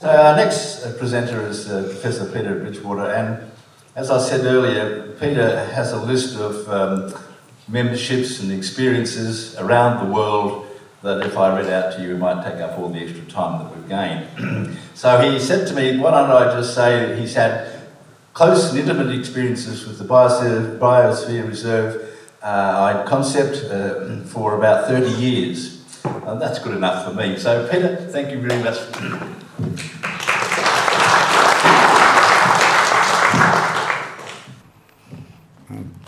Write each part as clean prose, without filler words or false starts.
So our next presenter is Professor Peter Bridgewater, and as I said earlier, Peter has a list of memberships and experiences around the world that if I read out to you, it might take up all the extra time that we've gained. So he said to me, why don't I just say he's had close and intimate experiences with the Biosphere Reserve concept for about 30 years. And that's good enough for me. So Peter, thank you very much.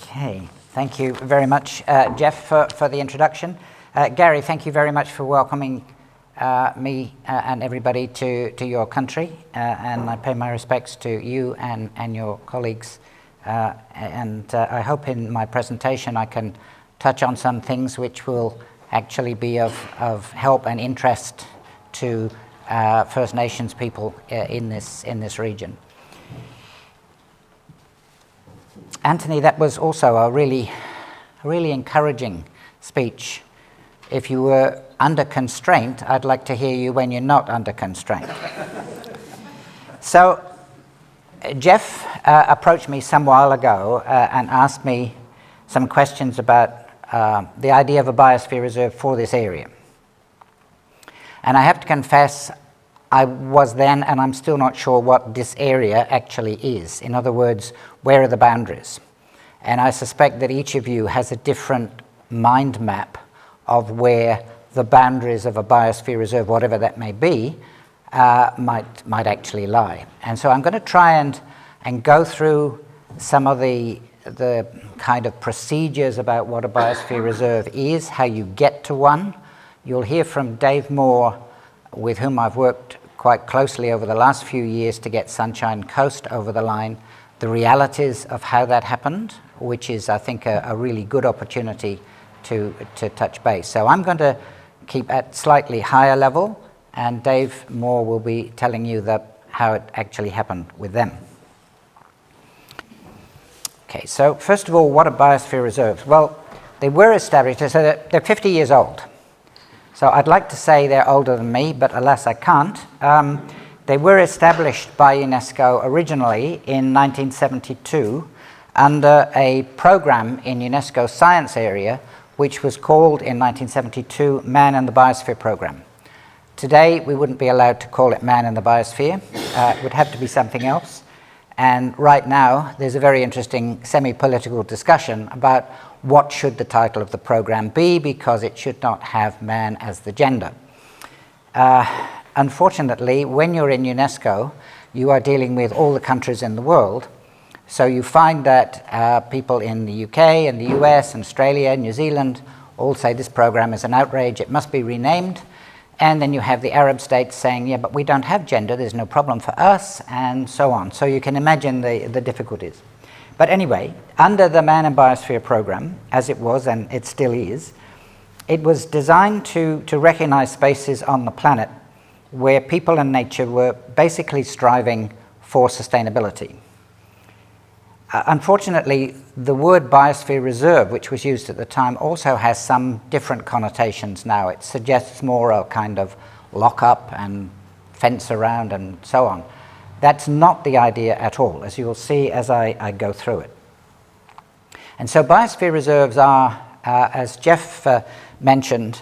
Okay, thank you very much, Jeff, for the introduction. Gary, thank you very much for welcoming me and everybody to your country, and I pay my respects to you and your colleagues. I hope in my presentation I can touch on some things which will actually be of help and interest to First Nations people in this region. Anthony, that was also a really encouraging speech. If you were under constraint, I'd like to hear you when you're not under constraint. So, Jeff approached me some while ago and asked me some questions about the idea of a biosphere reserve for this area. And I have to confess, I was then, and I'm still not sure what this area actually is. In other words, where are the boundaries? And I suspect that each of you has a different mind map of where the boundaries of a biosphere reserve, whatever that may be, might actually lie. And so I'm going to try and go through some of the kind of procedures about what a biosphere reserve is, how you get to one. You'll hear from Dave Moore, with whom I've worked quite closely over the last few years to get Sunshine Coast over the line, the realities of how that happened, which is, I think, a really good opportunity to touch base. So I'm going to keep at slightly higher level, and Dave Moore will be telling you how it actually happened with them. Okay, so first of all, what are biosphere reserves? Well, they were established, so they're 50 years old. So I'd like to say they're older than me, but alas, I can't. They were established by UNESCO originally in 1972 under a program in UNESCO's science area, which was called in 1972 Man and the Biosphere Program. Today, we wouldn't be allowed to call it Man and the Biosphere. It would have to be something else. And right now, there's a very interesting semi-political discussion about what should the title of the program be, because it should not have man as the gender. Unfortunately, when you're in UNESCO, you are dealing with all the countries in the world. So you find that people in the UK and the US and Australia and New Zealand all say this program is an outrage, it must be renamed. And then you have the Arab states saying, yeah, but we don't have gender, there's no problem for us, and so on. So you can imagine the difficulties. But anyway, under the Man and Biosphere program, as it was and it still is, it was designed to recognize spaces on the planet where people and nature were basically striving for sustainability. Unfortunately, the word biosphere reserve, which was used at the time, also has some different connotations now. It suggests more a kind of lock-up and fence around and so on. That's not the idea at all, as you will see as I go through it. And so biosphere reserves are, as Jeff mentioned,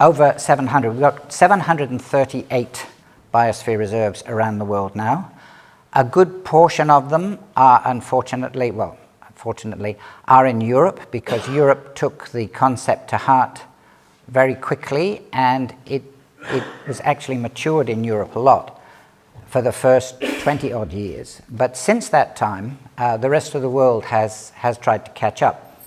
over 700. We've got 738 biosphere reserves around the world now. A good portion of them are unfortunately, are in Europe, because Europe took the concept to heart very quickly, and it was actually matured in Europe a lot for the first 20 odd years. But since that time, the rest of the world has tried to catch up.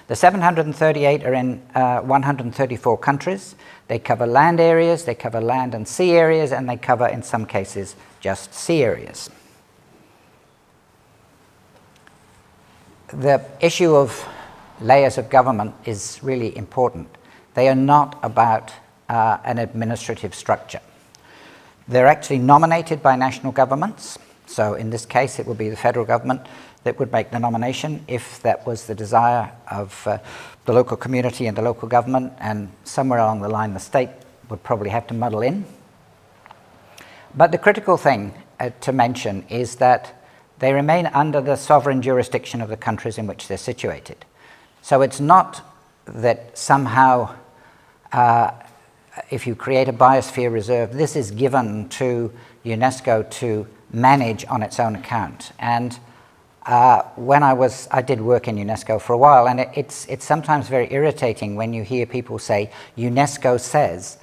The 738 are in 134 countries. They cover land areas, they cover land and sea areas, and they cover, in some cases, just sea areas. The issue of layers of government is really important. They are not about an administrative structure. They're actually nominated by national governments. So in this case, it would be the federal government that would make the nomination if that was the desire of the local community and the local government, and somewhere along the line the state would probably have to muddle in. But the critical thing to mention is that they remain under the sovereign jurisdiction of the countries in which they're situated. So it's not that somehow, if you create a biosphere reserve, this is given to UNESCO to manage on its own account. And when I did work in UNESCO for a while, and it's sometimes very irritating when you hear people say, UNESCO says.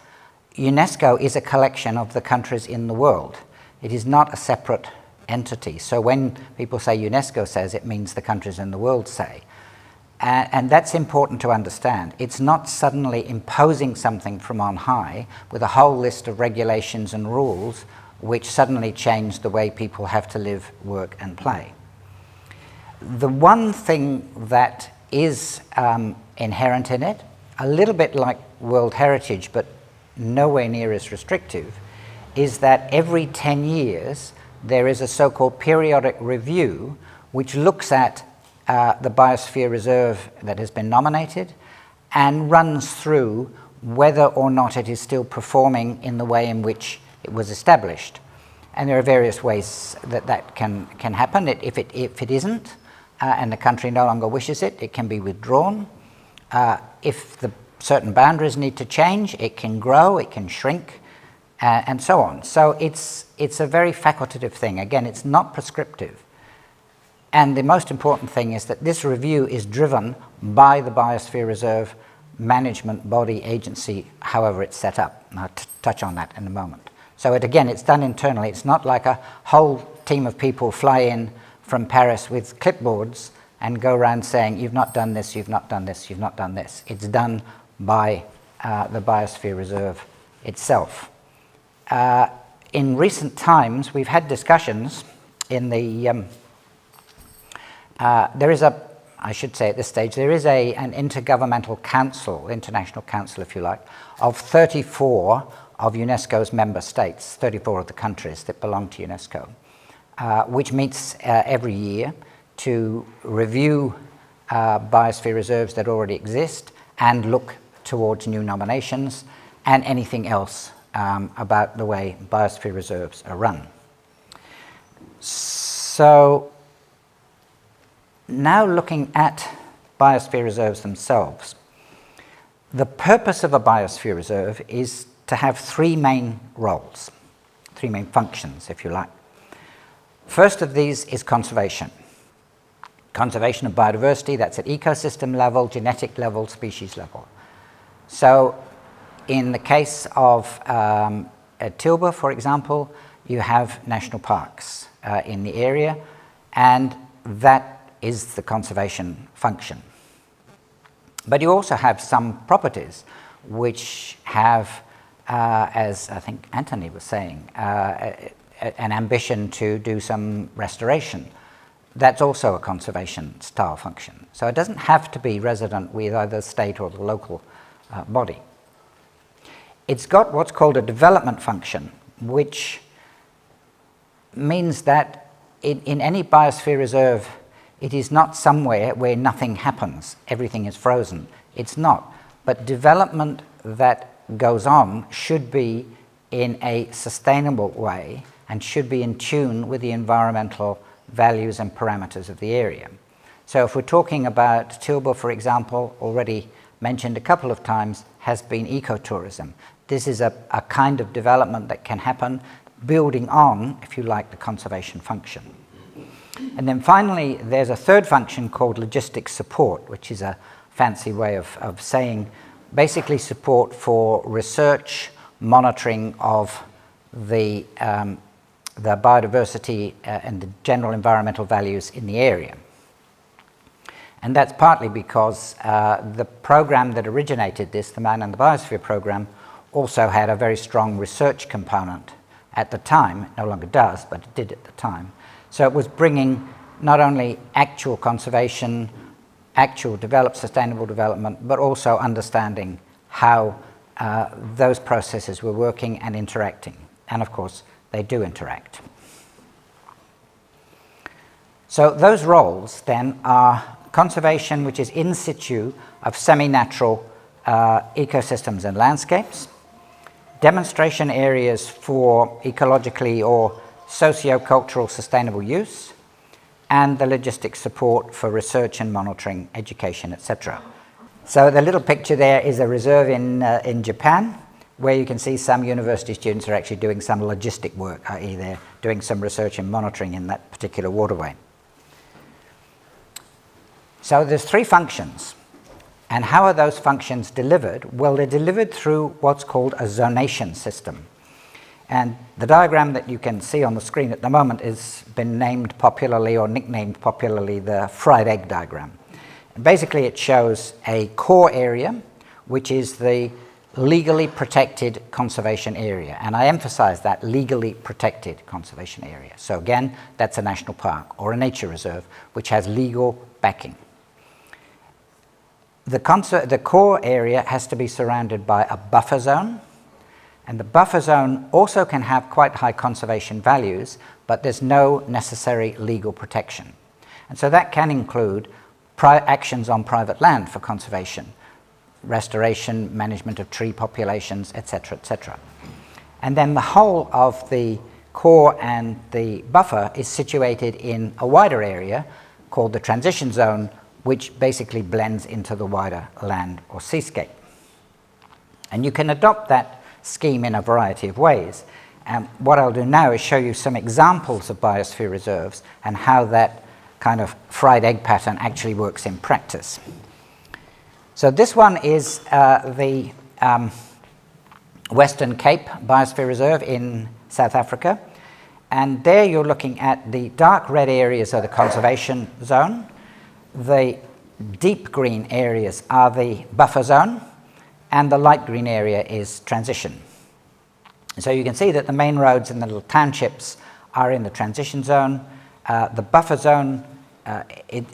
UNESCO is a collection of the countries in the world. It is not a separate entity. So when people say UNESCO says, it means the countries in the world say. And that's important to understand. It's not suddenly imposing something from on high with a whole list of regulations and rules which suddenly change the way people have to live, work, and play. The one thing that is inherent in it, a little bit like World Heritage, but nowhere near as restrictive, is that every 10 years there is a so-called periodic review which looks at the biosphere reserve that has been nominated and runs through whether or not it is still performing in the way in which it was established. And there are various ways that can happen. If it isn't, and the country no longer wishes it, it can be withdrawn. If the certain boundaries need to change, it can grow, it can shrink, and so on. So it's a very facultative thing. Again, it's not prescriptive. And the most important thing is that this review is driven by the Biosphere Reserve management body agency, however it's set up. And I'll touch on that in a moment. So it's done internally. It's not like a whole team of people fly in from Paris with clipboards and go around saying, you've not done this, you've not done this, you've not done this. It's done by the Biosphere Reserve itself. In recent times, we've had discussions in the there is I should say at this stage, there is an intergovernmental council, international council if you like, of 34 of UNESCO's member states, 34 of the countries that belong to UNESCO, which meets every year to review biosphere reserves that already exist and look towards new nominations and anything else about the way biosphere reserves are run. So now looking at biosphere reserves themselves, the purpose of a biosphere reserve is to have three main roles, three main functions, if you like. First of these is conservation. Conservation of biodiversity, that's at ecosystem level, genetic level, species level. So in the case of at Tilburg, for example, you have national parks in the area, and that is the conservation function. But you also have some properties which have, as I think Anthony was saying, an ambition to do some restoration. That's also a conservation style function. So it doesn't have to be resident with either the state or the local body. It's got what's called a development function, which means that in any biosphere reserve, it is not somewhere where nothing happens, everything is frozen. It's not. But development that goes on should be in a sustainable way and should be in tune with the environmental values and parameters of the area. So if we're talking about Tilburg, for example, already mentioned a couple of times, has been ecotourism. This is a kind of development that can happen building on, if you like, the conservation function. And then finally, there's a third function called logistics support, which is a fancy way of saying basically support for research, monitoring of the biodiversity and the general environmental values in the area. And that's partly because the program that originated this, the Man and the Biosphere program, also had a very strong research component at the time. It no longer does, but it did at the time. So it was bringing not only actual conservation, actual sustainable development, but also understanding how those processes were working and interacting. And of course, they do interact. So those roles then are conservation, which is in situ of semi-natural ecosystems and landscapes. demonstration areas for ecologically or socio-cultural sustainable use, and the logistic support for research and monitoring, education, etc. So the little picture there is a reserve in Japan, where you can see some university students are actually doing some logistic work, i.e. they're doing some research and monitoring in that particular waterway. So there's 3 functions. And how are those functions delivered? Well, they're delivered through what's called a zonation system. And the diagram that you can see on the screen at the moment has been named popularly or nicknamed popularly the fried egg diagram. And basically it shows a core area, which is the legally protected conservation area. And I emphasize that, legally protected conservation area. So again, that's a national park or a nature reserve, which has legal backing. The core area has to be surrounded by a buffer zone, and the buffer zone also can have quite high conservation values, but there's no necessary legal protection. And so that can include actions on private land for conservation, restoration, management of tree populations, etc., etc. And then the whole of the core and the buffer is situated in a wider area called the transition zone, which basically blends into the wider land or seascape. And you can adopt that scheme in a variety of ways. And what I'll do now is show you some examples of biosphere reserves and how that kind of fried egg pattern actually works in practice. So this one is the Western Cape Biosphere Reserve in South Africa. And there you're looking at the dark red areas of the conservation zone. The deep green areas are the buffer zone, and the light green area is transition. So you can see that the main roads in the little townships are in the transition zone. The buffer zone, it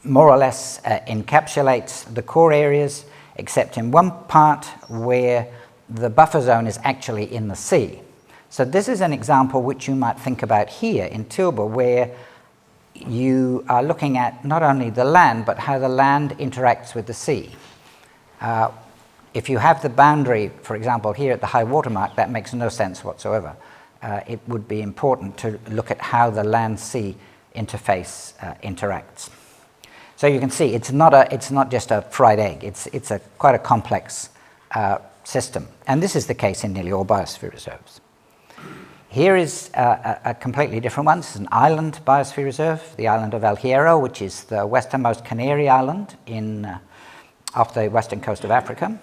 more or less encapsulates the core areas, except in one part where the buffer zone is actually in the sea. So this is an example which you might think about here in Tilba, where you are looking at not only the land, but how the land interacts with the sea. If you have the boundary, for example, here at the high water mark, that makes no sense whatsoever. It would be important to look at how the land-sea interface interacts. So you can see it's not just a fried egg, it's quite a complex system. And this is the case in nearly all biosphere reserves. Here is a completely different one. This is an island biosphere reserve, the island of El Hierro, which is the westernmost Canary island off the western coast of Africa.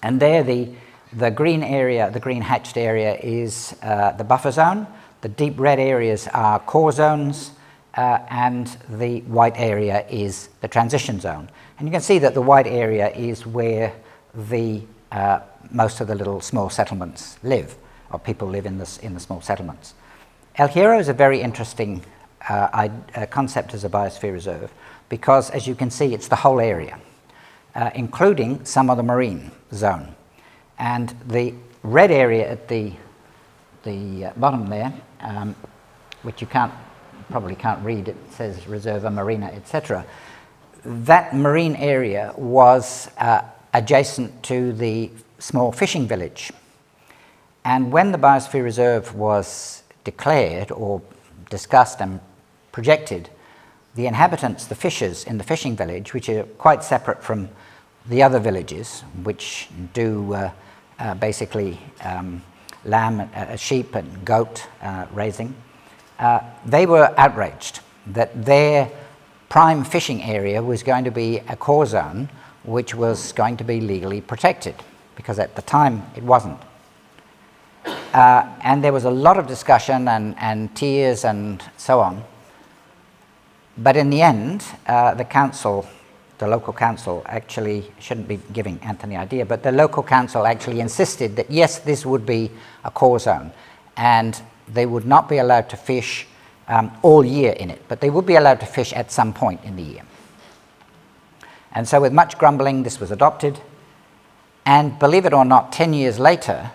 And there the green area, the green hatched area is the buffer zone. The deep red areas are core zones, and the white area is the transition zone. And you can see that the white area is where most of the little small settlements live, or people live in the small settlements. El Hierro is a very interesting concept as a biosphere reserve because, as you can see, it's the whole area, including some of the marine zone. And the red area at the bottom there, which you probably can't read, it says Reserva Marina, etc. That marine area was adjacent to the small fishing village. And when the Biosphere Reserve was declared or discussed and projected, the inhabitants, the fishers in the fishing village, which are quite separate from the other villages, which do basically lamb, sheep and goat raising, they were outraged that their prime fishing area was going to be a core zone which was going to be legally protected, because at the time it wasn't. And there was a lot of discussion and tears and so on. But in the end, the local council actually, shouldn't be giving Anthony idea, but the local council actually insisted that yes, this would be a core zone, and they would not be allowed to fish all year in it, but they would be allowed to fish at some point in the year. And so with much grumbling, this was adopted. And believe it or not, 10 years later,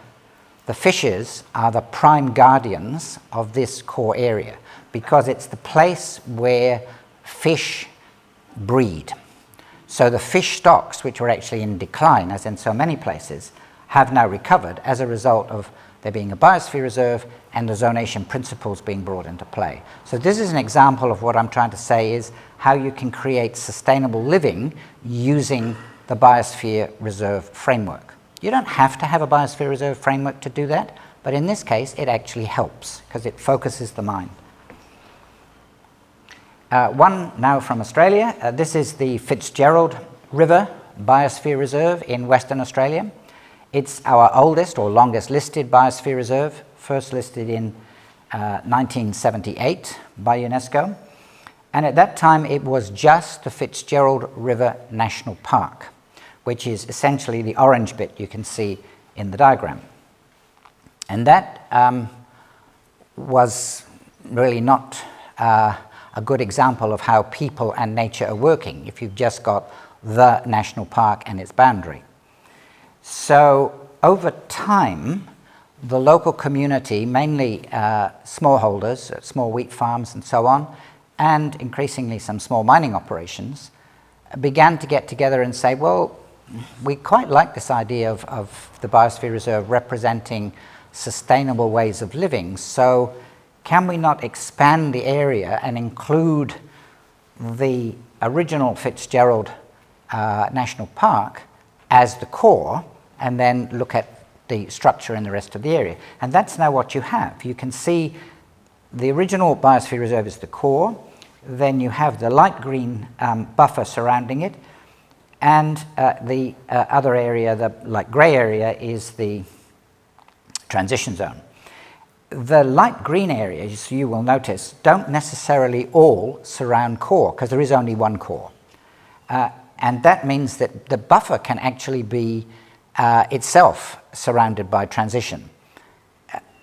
the fishers are the prime guardians of this core area, because it's the place where fish breed. So the fish stocks, which were actually in decline, as in so many places, have now recovered as a result of there being a biosphere reserve and the zonation principles being brought into play. So this is an example of what I'm trying to say is how you can create sustainable living using the biosphere reserve framework. You don't have to have a biosphere reserve framework to do that, but in this case it actually helps because it focuses the mind. One now from Australia. This is the Fitzgerald River Biosphere Reserve in Western Australia. It's our oldest or longest listed biosphere reserve, first listed in 1978 by UNESCO. And at that time it was just the Fitzgerald River National Park, which is essentially the orange bit you can see in the diagram. And that was really not a good example of how people and nature are working if you've just got the national park and its boundary. So over time, the local community, mainly smallholders, small wheat farms and so on, and increasingly some small mining operations, began to get together and say, well, we quite like this idea of the Biosphere Reserve representing sustainable ways of living, so can we not expand the area and include the original Fitzgerald National Park as the core, and then look at the structure in the rest of the area? And that's now what you have. You can see the original Biosphere Reserve is the core, then you have the light green buffer surrounding it, and the other area, the light grey area, is the transition zone. The light green areas, you will notice, don't necessarily all surround core, because there is only one core. And that means that the buffer can actually be itself surrounded by transition.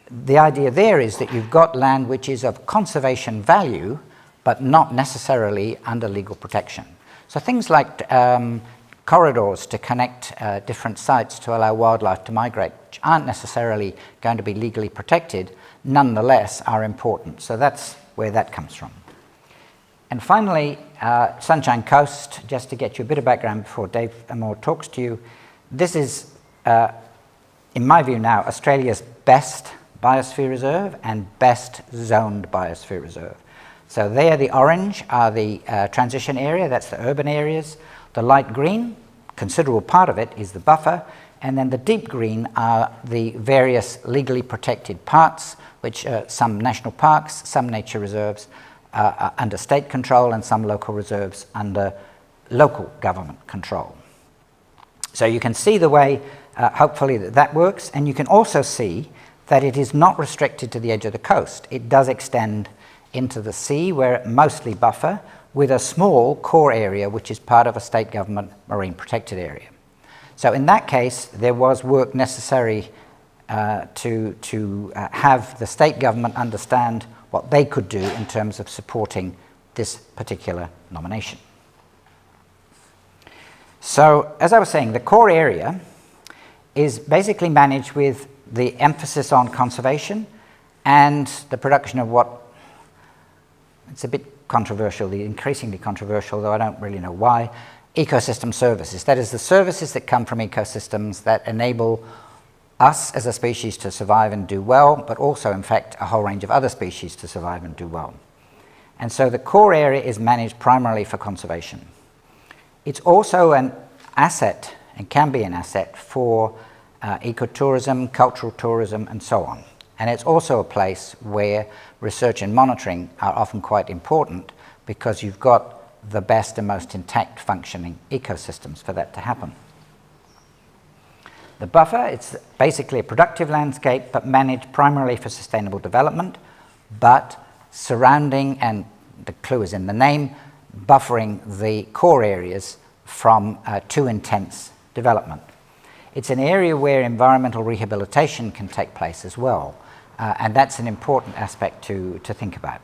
The idea there is that you've got land which is of conservation value, but not necessarily under legal protection. So things like corridors to connect different sites to allow wildlife to migrate, which aren't necessarily going to be legally protected, nonetheless are important. So that's where that comes from. And finally, Sunshine Coast, just to get you a bit of background before Dave Moore talks to you. This is, in my view now, Australia's best biosphere reserve and best zoned biosphere reserve. So there, the orange are the transition area, that's the urban areas. The light green, considerable part of it, is the buffer. And then the deep green are the various legally protected parts, which are some national parks, some nature reserves under state control, and some local reserves under local government control. So you can see the way, hopefully, that works. And you can also see that it is not restricted to the edge of the coast. It does extend into the sea, where it mostly buffer, with a small core area which is part of a state government marine protected area. So in that case, there was work necessary to have the state government understand what they could do in terms of supporting this particular nomination. So, as I was saying, the core area is basically managed with the emphasis on conservation and the production of what, it's a bit controversial, increasingly controversial, though I don't really know why, ecosystem services. That is, the services that come from ecosystems that enable us as a species to survive and do well, but also, in fact, a whole range of other species to survive and do well. And so the core area is managed primarily for conservation. It's also an asset, and can be an asset, for ecotourism, cultural tourism, and so on. And it's also a place where research and monitoring are often quite important, because you've got the best and most intact functioning ecosystems for that to happen. The buffer, it's basically a productive landscape, but managed primarily for sustainable development, but surrounding, and the clue is in the name, buffering the core areas from too intense development. It's an area where environmental rehabilitation can take place as well, and that's an important aspect to think about.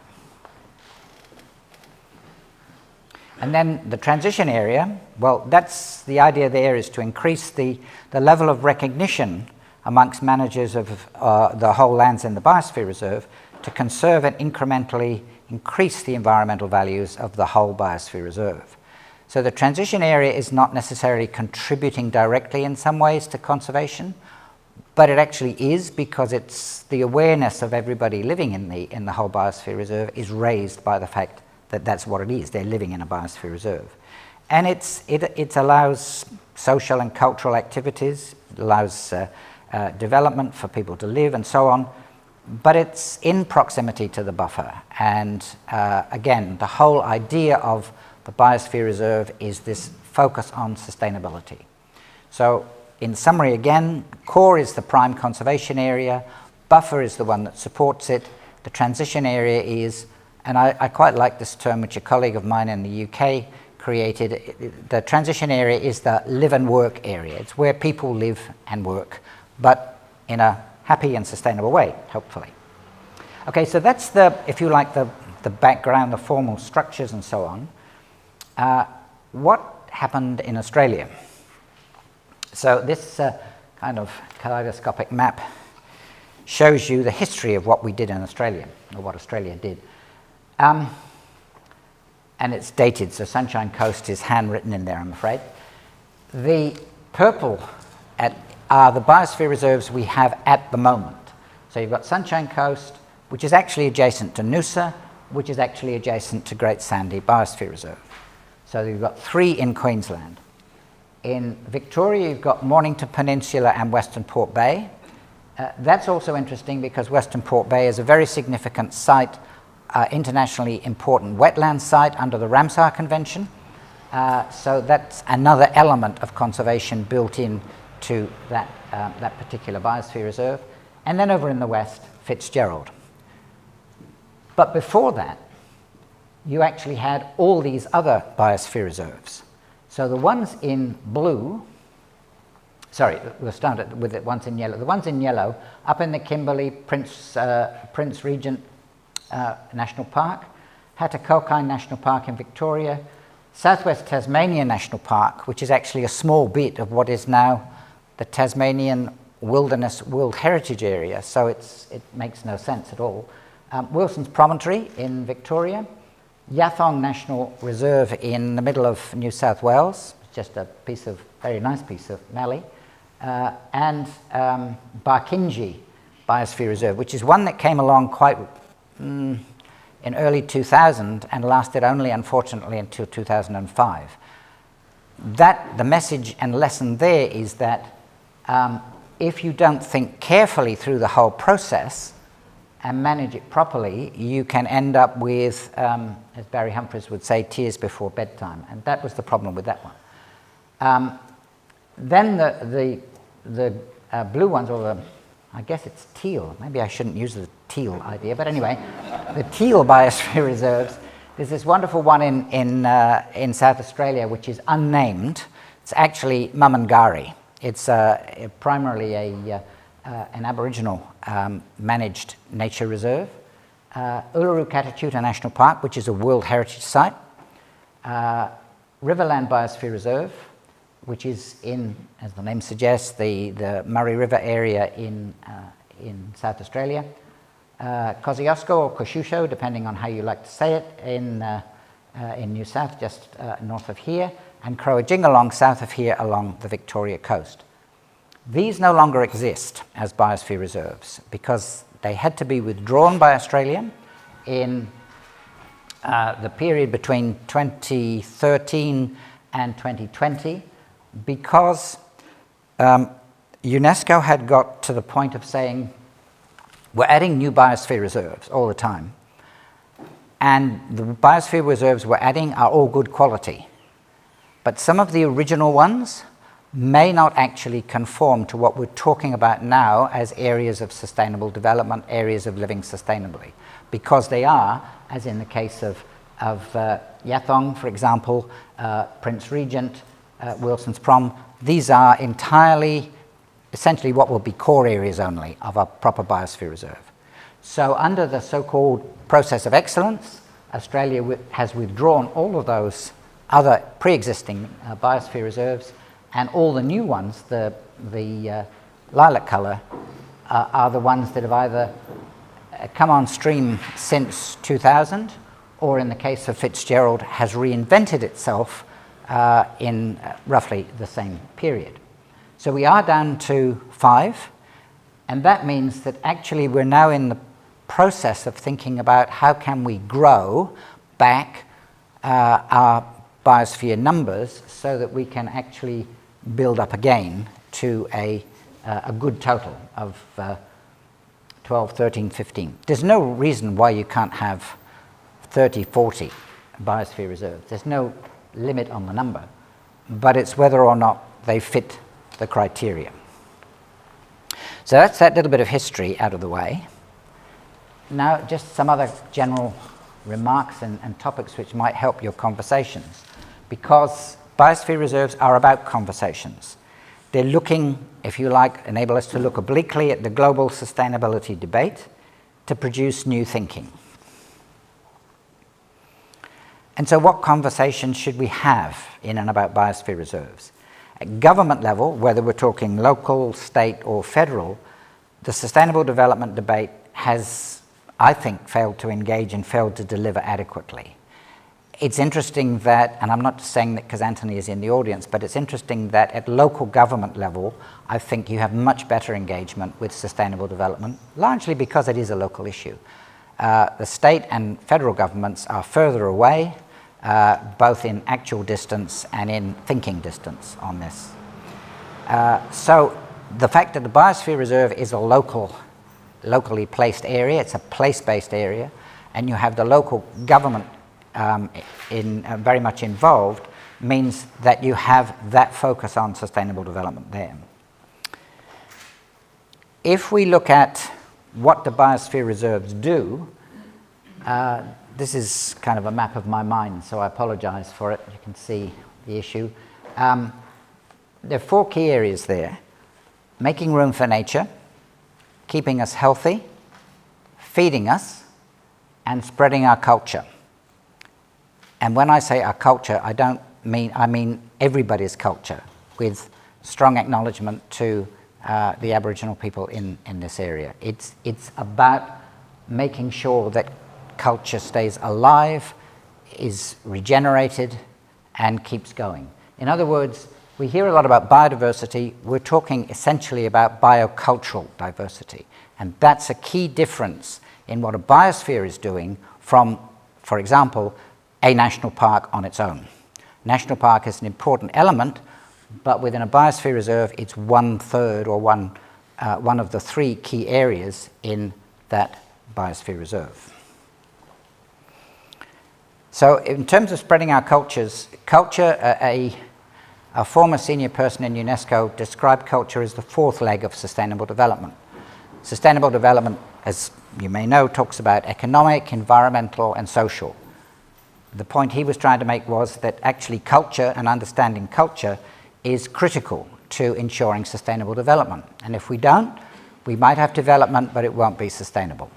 And then the transition area, well, that's the idea there, is to increase the level of recognition amongst managers of the whole lands in the Biosphere Reserve to conserve and incrementally increase the environmental values of the whole Biosphere Reserve. So the transition area is not necessarily contributing directly in some ways to conservation, but it actually is, because it's the awareness of everybody living in the whole biosphere reserve is raised by the fact that that's what it is. They're living in a biosphere reserve. And it allows social and cultural activities, it allows development for people to live and so on, but it's in proximity to the buffer. And again, the whole idea of the biosphere reserve is this focus on sustainability. So in summary again, core is the prime conservation area, buffer is the one that supports it, the transition area is, and I quite like this term which a colleague of mine in the UK created, the transition area is the live and work area. It's where people live and work, but in a happy and sustainable way, hopefully. Okay, so that's the, if you like, the background, the formal structures and so on. What happened in Australia? So this kind of kaleidoscopic map shows you the history of what we did in Australia, or what Australia did. And it's dated, so Sunshine Coast is handwritten in there, I'm afraid. The purple are the biosphere reserves we have at the moment. So you've got Sunshine Coast, which is actually adjacent to Noosa, which is actually adjacent to Great Sandy Biosphere Reserve. So you've got 3 in Queensland. In Victoria, you've got Mornington Peninsula and Western Port Bay. That's also interesting because Western Port Bay is a very significant site, internationally important wetland site under the Ramsar Convention. So that's another element of conservation built in to that particular biosphere reserve. And then over in the west, Fitzgerald. But before that, you actually had all these other biosphere reserves. So the ones in blue, sorry, we'll start with the ones in yellow. The ones in yellow, up in the Kimberley, Prince Regent National Park, Hattakokai National Park in Victoria, Southwest Tasmania National Park, which is actually a small bit of what is now the Tasmanian Wilderness World Heritage Area, so it makes no sense at all. Wilson's Promontory in Victoria, Yathong National Reserve in the middle of New South Wales, just a very nice piece of mallee, and Barkinji Biosphere Reserve, which is one that came along quite in early 2000 and lasted only, unfortunately, until 2005. The message and lesson there is that if you don't think carefully through the whole process and manage it properly, you can end up with, as Barry Humphries would say, tears before bedtime. And that was the problem with that one. Then the blue ones, or I guess it's teal. Maybe I shouldn't use the teal idea, but anyway, the teal biosphere reserves. There's this wonderful one in South Australia, which is unnamed. It's actually Mumungari. It's primarily an Aboriginal managed nature reserve. Uluru Katachuta National Park, which is a World Heritage Site. Riverland Biosphere Reserve, which is in, as the name suggests, the Murray River area in South Australia. Kosciuszko or Kosciuszko, depending on how you like to say it, in New South, just north of here, and Croajingalong south of here along the Victoria coast. These no longer exist as biosphere reserves because they had to be withdrawn by Australia in the period between 2013 and 2020 because UNESCO had got to the point of saying, we're adding new biosphere reserves all the time. And the biosphere reserves we're adding are all good quality. But some of the original ones may not actually conform to what we're talking about now as areas of sustainable development, areas of living sustainably. Because they are, as in the case of Yathong, for example, Prince Regent, Wilson's Prom, these are entirely, essentially what will be core areas only of a proper biosphere reserve. So under the so-called process of excellence, Australia has withdrawn all of those other pre-existing biosphere reserves, and all the new ones, the lilac colour, are the ones that have either come on stream since 2000, or in the case of Fitzgerald, has reinvented itself in roughly the same period. So we are down to 5. And that means that actually we're now in the process of thinking about how can we grow back our biosphere numbers so that we can actually build up again to a good total of 12, 13, 15. There's no reason why you can't have 30, 40 biosphere reserves. There's no limit on the number, but it's whether or not they fit the criteria. So that's that little bit of history out of the way. Now, just some other general remarks and topics which might help your conversations, because biosphere reserves are about conversations. They're looking, if you like, enable us to look obliquely at the global sustainability debate to produce new thinking. And so what conversations should we have in and about biosphere reserves? At government level, whether we're talking local, state or federal, the sustainable development debate has, I think, failed to engage and failed to deliver adequately. It's interesting that, and I'm not saying that because Anthony is in the audience, but it's interesting that at local government level, I think you have much better engagement with sustainable development, largely because it is a local issue. The state and federal governments are further away, both in actual distance and in thinking distance on this. So the fact that the Biosphere Reserve is a locally placed area, it's a place-based area, and you have the local government very much involved, means that you have that focus on sustainable development there. If we look at what the Biosphere Reserves do, this is kind of a map of my mind, so I apologize for it. You can see the issue. There are 4 key areas there: making room for nature, keeping us healthy, feeding us, and spreading our culture. And when I say our culture, I mean everybody's culture, with strong acknowledgement to the Aboriginal people in this area. It's about making sure that culture stays alive, is regenerated, and keeps going. In other words, we hear a lot about biodiversity. We're talking essentially about biocultural diversity. And that's a key difference in what a biosphere is doing from, for example, a national park on its own. National park is an important element, but within a biosphere reserve, it's 1/3 or one of the 3 key areas in that biosphere reserve. So in terms of spreading our cultures, a former senior person in UNESCO described culture as the 4th leg of sustainable development. Sustainable development, as you may know, talks about economic, environmental, and social. The point he was trying to make was that actually culture and understanding culture is critical to ensuring sustainable development. And if we don't, we might have development, but it won't be sustainable.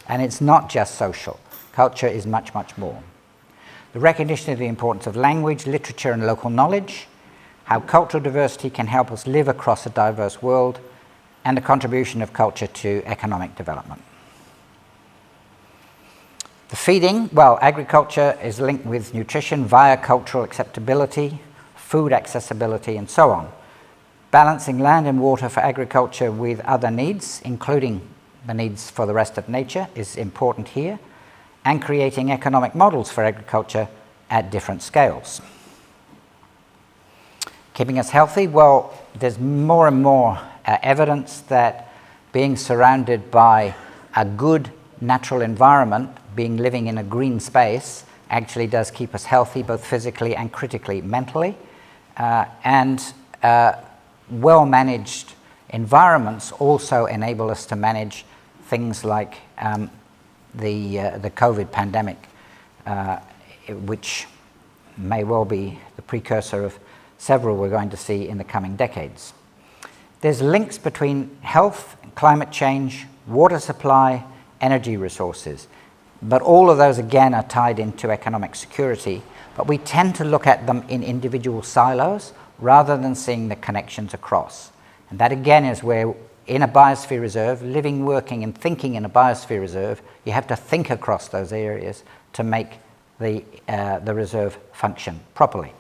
And it's not just social. Culture is much, much more. The recognition of the importance of language, literature, and local knowledge, how cultural diversity can help us live across a diverse world, and the contribution of culture to economic development. The feeding, well, agriculture is linked with nutrition via cultural acceptability, food accessibility, and so on. Balancing land and water for agriculture with other needs, including the needs for the rest of nature, is important here, and creating economic models for agriculture at different scales. Keeping us healthy, well, there's more and more evidence that being surrounded by a good natural environment, living in a green space, actually does keep us healthy, both physically and critically mentally. And well-managed environments also enable us to manage things like the COVID pandemic, which may well be the precursor of several we're going to see in the coming decades. There's links between health, climate change, water supply, energy resources. But all of those, again, are tied into economic security. But we tend to look at them in individual silos rather than seeing the connections across. And that, again, is where, in a biosphere reserve, living, working, and thinking in a biosphere reserve, you have to think across those areas to make the reserve function properly.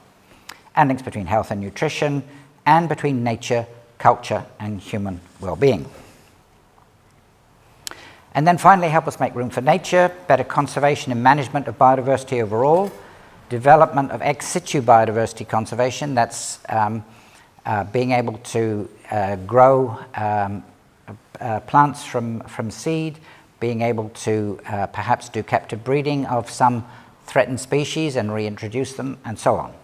And links between health and nutrition, and between nature, culture, and human well-being. And then finally, help us make room for nature, better conservation and management of biodiversity overall, development of ex situ biodiversity conservation, that's being able to grow plants from seed, being able to perhaps do captive breeding of some threatened species and reintroduce them, and so on.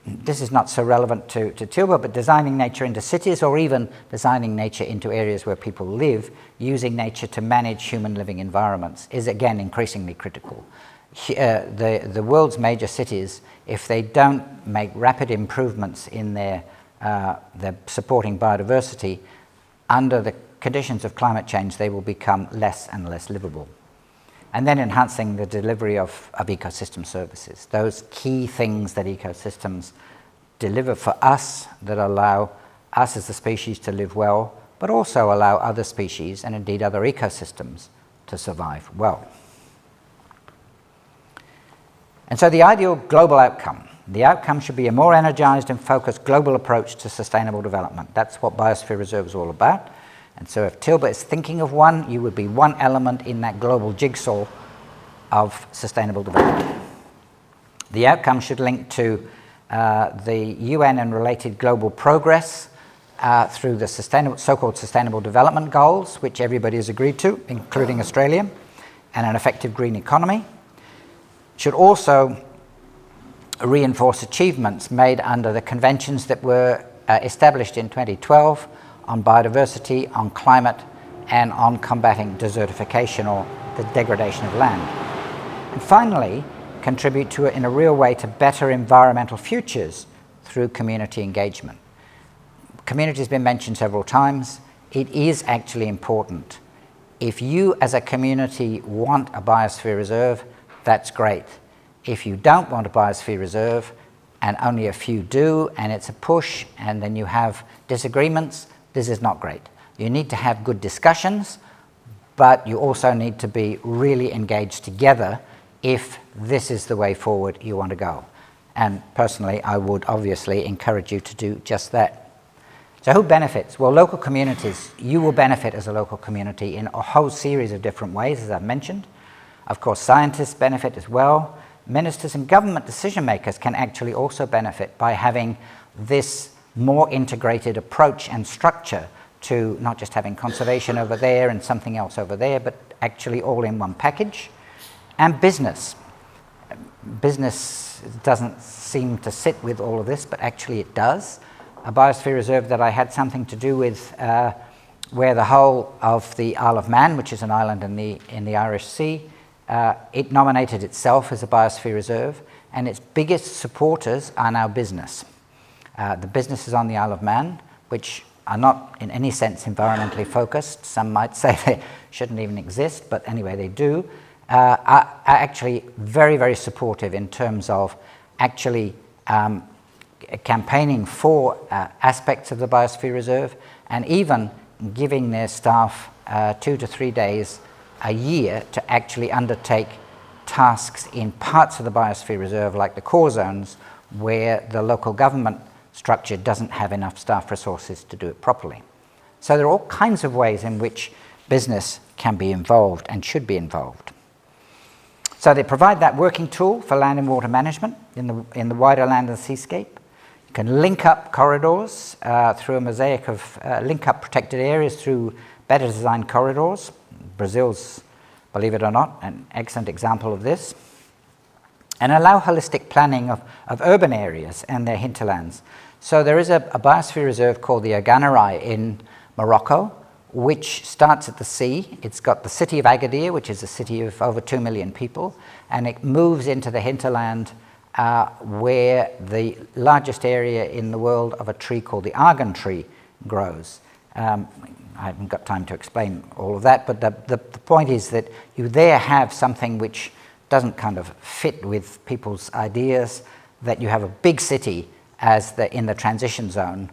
This is not so relevant to Tilburg, but designing nature into cities, or even designing nature into areas where people live, using nature to manage human living environments, is again increasingly critical. The world's major cities, if they don't make rapid improvements in their supporting biodiversity, under the conditions of climate change, they will become less and less livable. And then enhancing the delivery of ecosystem services, those key things that ecosystems deliver for us that allow us as a species to live well, but also allow other species and indeed other ecosystems to survive well. And so the ideal global outcome. The outcome should be a more energized and focused global approach to sustainable development. That's what Biosphere Reserve is all about. And so if Tilburg is thinking of one, you would be one element in that global jigsaw of sustainable development. The outcome should link to the UN and related global progress through the so-called sustainable development goals, which everybody has agreed to, including Australia, and an effective green economy. Should also reinforce achievements made under the conventions that were established in 2012 on biodiversity, on climate, and on combating desertification or the degradation of land. And finally, contribute to, in a real way, to better environmental futures through community engagement. Community has been mentioned several times. It is actually important. If you as a community want a biosphere reserve, that's great. If you don't want a biosphere reserve, and only a few do, and it's a push, and then you have disagreements, this is not great. You need to have good discussions, but you also need to be really engaged together if this is the way forward you want to go. And personally, I would obviously encourage you to do just that. So who benefits? Well, local communities. You will benefit as a local community in a whole series of different ways, as I've mentioned. Of course, scientists benefit as well. Ministers and government decision makers can actually also benefit by having this more integrated approach and structure to not just having conservation over there and something else over there, but actually all in one package. And business. Business doesn't seem to sit with all of this, but actually it does. A biosphere reserve that I had something to do with where the whole of the Isle of Man, which is an island in the Irish Sea, it nominated itself as a biosphere reserve, and its biggest supporters are now business. The businesses on the Isle of Man, which are not in any sense environmentally focused, some might say they shouldn't even exist, but anyway they do, are actually very, very supportive in terms of actually campaigning for aspects of the biosphere reserve, and even giving their staff 2 to 3 days a year to actually undertake tasks in parts of the biosphere reserve, like the core zones, where the local government structure doesn't have enough staff resources to do it properly. So there are all kinds of ways in which business can be involved and should be involved. So they provide that working tool for land and water management in the wider land and seascape. You can link up corridors through a mosaic of link up protected areas through better designed corridors. Brazil's, believe it or not, an excellent example of this. And allow holistic planning of urban areas and their hinterlands. So there is a biosphere reserve called the Aganarai in Morocco, which starts at the sea. It's got the city of Agadir, which is a city of over 2 million people, and it moves into the hinterland where the largest area in the world of a tree called the argan tree grows. I haven't got time to explain all of that, but the point is that you there have something which doesn't kind of fit with people's ideas, that you have a big city as in the transition zone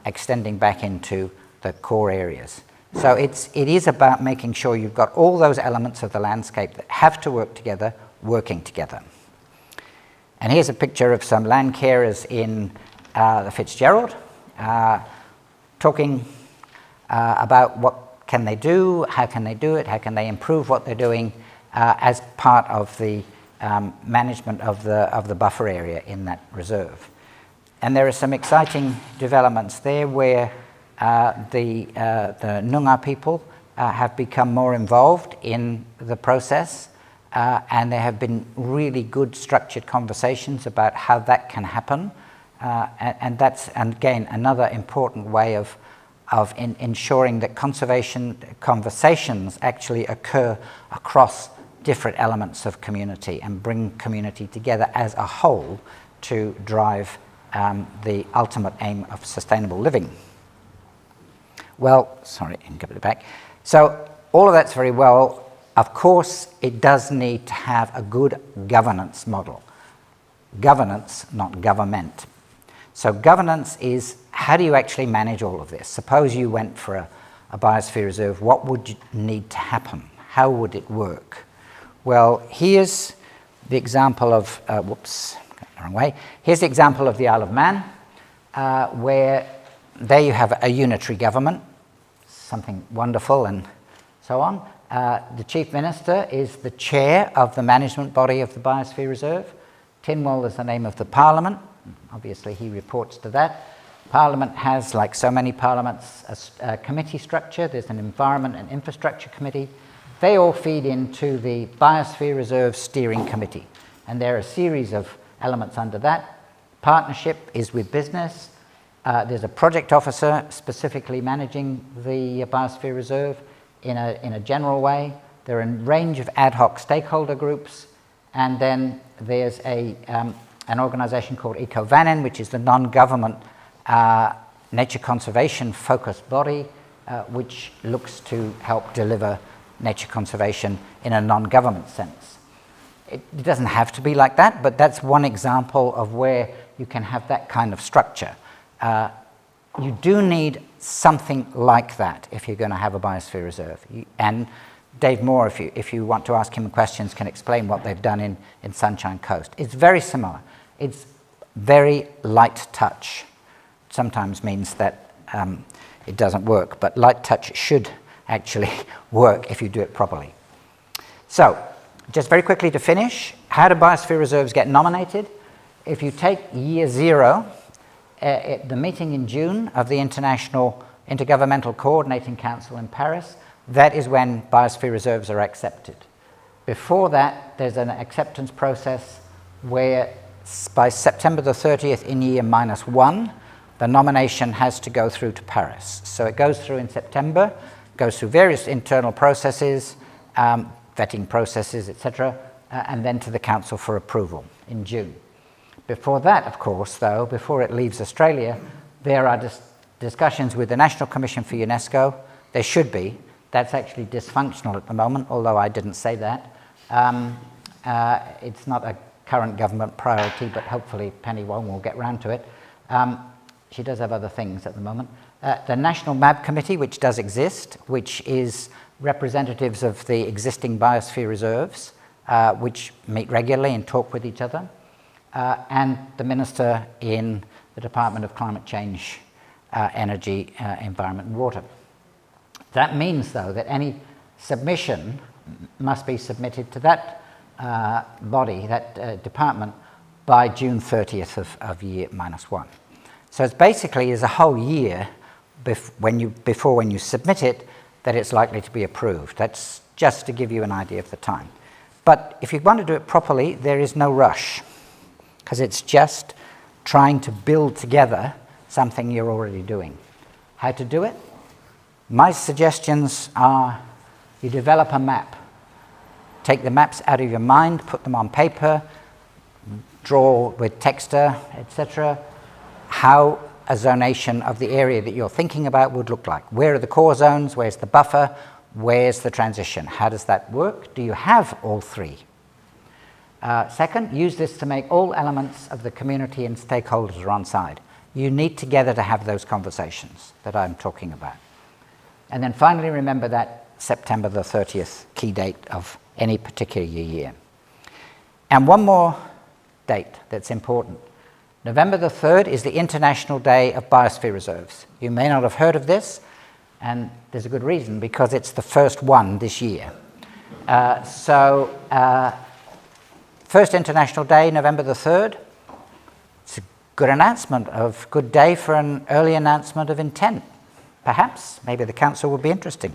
extending back into the core areas. So it is about making sure you've got all those elements of the landscape that have to work together, working together. And here's a picture of some land carers in the Fitzgerald talking about what can they do, how can they do it, how can they improve what they're doing as part of the management of the buffer area in that reserve. And there are some exciting developments there where the Noongar people have become more involved in the process, and there have been really good structured conversations about how that can happen. And that's, and again, another important way of ensuring that conservation conversations actually occur across different elements of community and bring community together as a whole to drive the ultimate aim of sustainable living. Well, sorry, I can give it back. So all of that's very well. Of course, it does need to have a good governance model. Governance, not government. So governance is, how do you actually manage all of this? Suppose you went for a biosphere reserve, what would need to happen? How would it work? Well, here's the example of, whoops, got the wrong way. Here's the example of the Isle of Man, where there you have a unitary government, something wonderful and so on. The Chief Minister is the chair of the management body of the Biosphere Reserve. Tynwald is the name of the Parliament. Obviously, he reports to that. Parliament has, like so many parliaments, a committee structure. There's an Environment and Infrastructure Committee. They all feed into the Biosphere Reserve Steering Committee. And there are a series of elements under that. Partnership is with business. There's a project officer specifically managing the Biosphere Reserve in a general way. There are a range of ad hoc stakeholder groups. And then there's an organisation called EcoVanin, which is the non-government nature conservation focused body, which looks to help deliver nature conservation in a non-government sense. It doesn't have to be like that, but that's one example of where you can have that kind of structure. You do need something like that if you're going to have a biosphere reserve. And Dave Moore, if you want to ask him questions, can explain what they've done in Sunshine Coast. It's very similar. It's very light touch. Sometimes means that it doesn't work, but light touch should actually work if you do it properly. So, just very quickly to finish, how do biosphere reserves get nominated? If you take year 0, at the meeting in June of the International Intergovernmental Coordinating Council in Paris, that is when biosphere reserves are accepted. Before that, there's an acceptance process where by September the 30th in year -1, the nomination has to go through to Paris. So it goes through in September, goes through various internal processes, vetting processes, etc., and then to the Council for approval in June. Before that, of course, though, before it leaves Australia, there are discussions with the National Commission for UNESCO. There should be. That's actually dysfunctional at the moment, although I didn't say that. It's not a current government priority, but hopefully Penny Wong will get round to it. She does have other things at the moment. The National MAB Committee, which does exist, which is representatives of the existing biosphere reserves, which meet regularly and talk with each other, and the Minister in the Department of Climate Change, Energy, Environment and Water. That means, though, that any submission must be submitted to that body, that department, by June 30th of year -1. So it's basically is a whole year before when you submit it that it's likely to be approved. That's just to give you an idea of the time. But if you want to do it properly, there is no rush, because it's just trying to build together something you're already doing. How to do it? My suggestions are you develop a map. Take the maps out of your mind, put them on paper, draw with texture, etc., how a zonation of the area that you're thinking about would look like. Where are the core zones? Where's the buffer? Where's the transition? How does that work? Do you have all three? Second, use this to make all elements of the community and stakeholders are on side. You need together to have those conversations that I'm talking about. And then finally, remember that September the 30th key date of any particular year. And one more date that's important. November the 3rd is the International Day of Biosphere Reserves. You may not have heard of this, And there's a good reason, because it's the first one this year. First International Day, November the 3rd. It's a good announcement of good day for an early announcement of intent. Perhaps, maybe the council will be interested.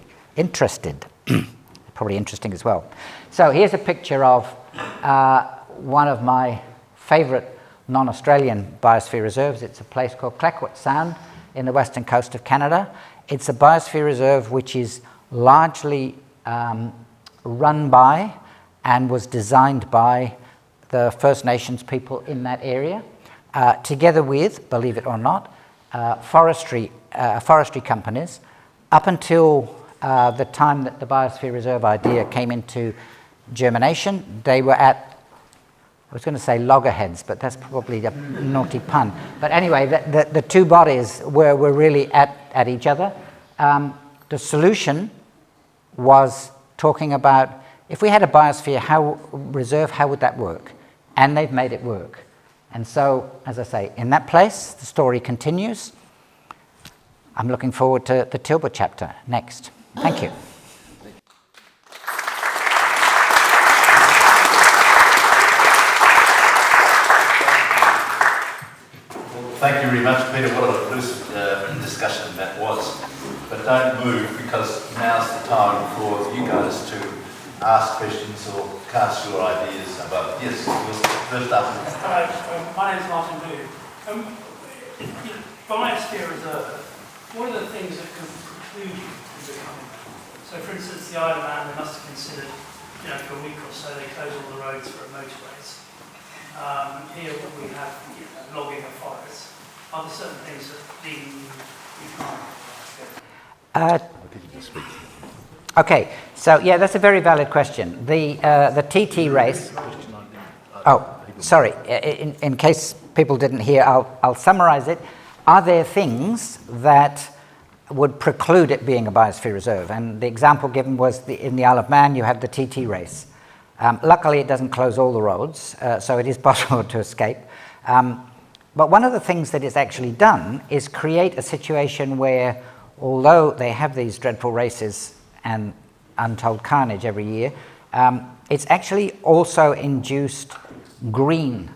Probably interesting as well. So here's a picture of one of my favourite non-Australian biosphere reserves. It's a place called Clayoquot Sound in the western coast of Canada. It's a biosphere reserve which is largely run by and was designed by the First Nations people in that area, together with, believe it or not, forestry companies. Up until the time that the Biosphere Reserve idea came into germination, they were at, I was going to say loggerheads, but that's probably a naughty pun. But anyway, the two bodies were really at each other. The solution was talking about, if we had a biosphere reserve, how would that work? And they've made it work. And so, as I say, in that place, the story continues. I'm looking forward to the Tilba chapter next. Thank you. Thank you very much, Peter. What a lucid discussion that was. But don't move, because now's the time for you guys to ask questions or cast your ideas about. Yes, first up. Hi, my name is Martin Blue. Biosphere Reserve, what are the things that could preclude you from becoming that? So, for instance, the Isle of Man, they must have considered, for a week or so, they close all the roads for motorways. Here we have logging of forests. Are there certain things that you can't? Okay, so yeah, that's a very valid question. The TT race. Oh, sorry. In case people didn't hear, I'll summarise it. Are there things that would preclude it being a biosphere reserve? And the example given was in the Isle of Man, you have the TT race. Luckily, it doesn't close all the roads, so it is possible to escape. But one of the things that it's actually done is create a situation where, although they have these dreadful races and untold carnage every year, it's actually also induced a green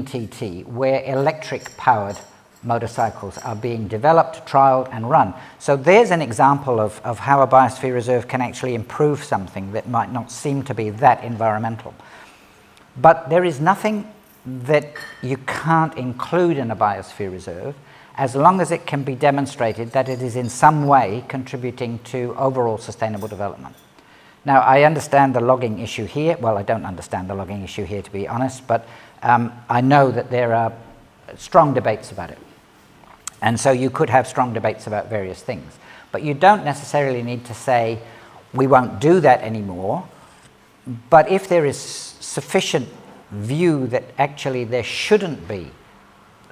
TT, where electric-powered motorcycles are being developed, trialled and run. So there's an example of how a biosphere reserve can actually improve something that might not seem to be that environmental. But there is nothing that you can't include in a biosphere reserve, as long as it can be demonstrated that it is in some way contributing to overall sustainable development. Now, I understand the logging issue here. Well, I don't understand the logging issue here, to be honest, but I know that there are strong debates about it. And so you could have strong debates about various things. But you don't necessarily need to say, we won't do that anymore. But if there is sufficient view that actually there shouldn't be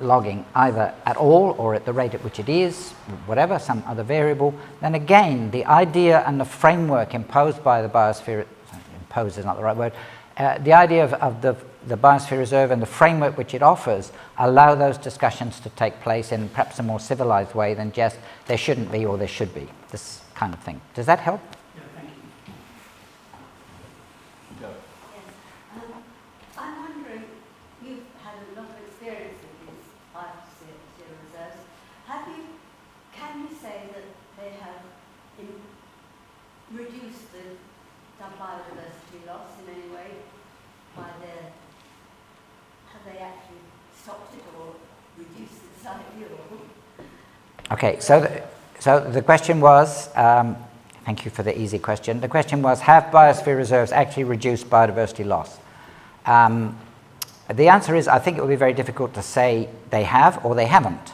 logging either at all or at the rate at which it is, whatever, some other variable, then again, the idea and the framework imposed by the biosphere, imposed is not the right word, the idea of the Biosphere Reserve and the framework which it offers allow those discussions to take place in perhaps a more civilized way than just there shouldn't be or there should be, this kind of thing. Does that help? Yeah, thank you. I'm wondering, you've had a lot of experience in these biosphere reserves. Can you say that they have reduced the biodiversity loss in any way have they actually stopped it or reduced it slightly? Okay, so the question was, thank you for the easy question. The question was, have biosphere reserves actually reduced biodiversity loss? The answer is, I think it would be very difficult to say they have or they haven't.